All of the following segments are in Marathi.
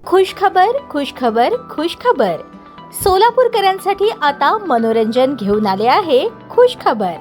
खुशखबर खुशखबर खुशखबर. सोलापूरकरांसाठी आता मनोरंजन घेऊन आले आहे खुशखबर.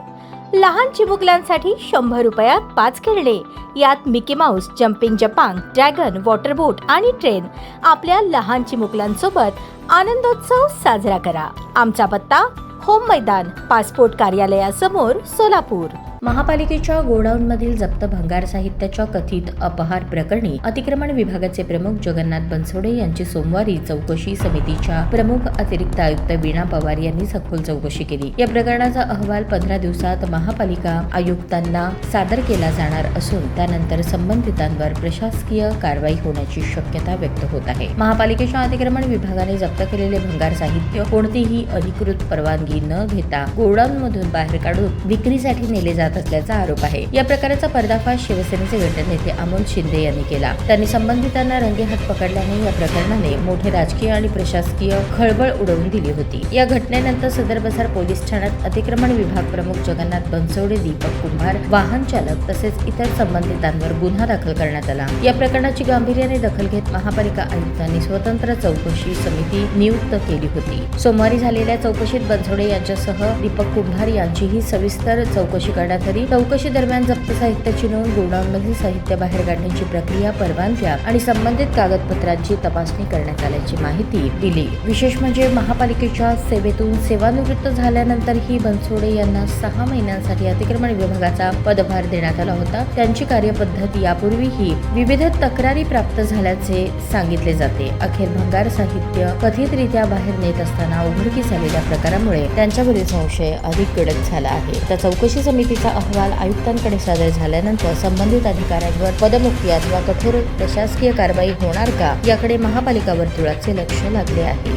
लहान चिमुकल्यांसाठी 100 रुपयात 5 खेळणे. यात मिकी माऊस, जम्पिंग जपांग, ड्रॅगन, वॉटर बोट आणि ट्रेन. आपल्या लहान चिमुकल्यांसोबत आनंदोत्सव साजरा करा. आमचा पत्ता होम मैदान, पासपोर्ट कार्यालयासमोर, सोलापूर. महापालिकेच्या गोडाऊनमधील जप्त भंगार साहित्याच्या कथित अपहार प्रकरणी अतिक्रमण विभागाचे प्रमुख जगन्नाथ बनसोडे यांची सोमवारी चौकशी समितीच्या प्रमुख अतिरिक्त आयुक्त वीणा पवार यांनी सखोल चौकशी केली. या प्रकरणाचा अहवाल 15 दिवसात महापालिका आयुक्तांना सादर केला जाणार असून त्यानंतर संबंधितांवर प्रशासकीय कारवाई होण्याची शक्यता व्यक्त होत आहे. महापालिकेच्या अतिक्रमण विभागाने जप्त केलेले भंगार साहित्य कोणतीही अधिकृत परवानगी न घेता गोडाऊनमधून बाहेर काढून विक्रीसाठी नेले जात असल्याचा आरोप आहे. या प्रकाराचा पर्दाफाश शिवसेनेचे गटनेते अमोल शिंदे यांनी केला. त्यांनी संबंधितांना रंगेहात पकडल्याने या प्रकरणाने मोठे राजकीय आणि प्रशासकीय खळबळ उडवून दिली होती. या घटनेनंतर सदर बसार पोलीस ठाण्यात अतिक्रमण विभाग प्रमुख जगन्नाथ बनसोडे, दीपक कुंभार, वाहन चालक तसेच इतर संबंधितांवर गुन्हा दाखल करण्यात आला. या प्रकरणाची गांभीर्याने दखल घेत महापालिका आयुक्तांनी स्वतंत्र चौकशी समिती नियुक्त केली होती. सोमवारी झालेल्या चौकशीत बनसोडे यांच्यासह दीपक कुंभार यांचीही सविस्तर चौकशी करण्यात आली. चौकशी दरम्यान जप्त साहित्याची नोंद, गोडाऊनमधील साहित्य बाहेर काढण्याची प्रक्रिया, परवानग्या आणि संबंधित कागदपत्रांची तपासणी करण्यात आल्याची माहिती दिली. विशेष म्हणजे महापालिकेच्या सेवेतून सेवानिवृत्त झाल्यानंतरही बनसोडे यांना 6 महिन्यांसाठी अतिक्रमण विभागाचा पदभार देण्यात आला होता. त्यांची कार्यपद्धत यापूर्वीही विविध तक्रारी प्राप्त झाल्याचे सांगितले जाते. अखेर भंगार साहित्य कथितरित्या बाहेर नेत असताना उघडकीस आलेल्या प्रकारामुळे त्यांच्यावरील संशय अधिक गडद झाला आहे. त्या चौकशी समितीचा अहवाल आयुक्तांकडे सादर झाल्यानंतर संबंधित अधिकाऱ्यांवर पदमुक्ती अथवा कठोर प्रशासकीय कारवाई होणार का याकडे महापालिका वर्तुळाचे लक्ष लागले आहे.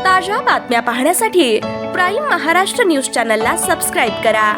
ताज्या बातम्या पाहण्यासाठी प्राईम महाराष्ट्र न्यूज चॅनलला सबस्क्राईब करा.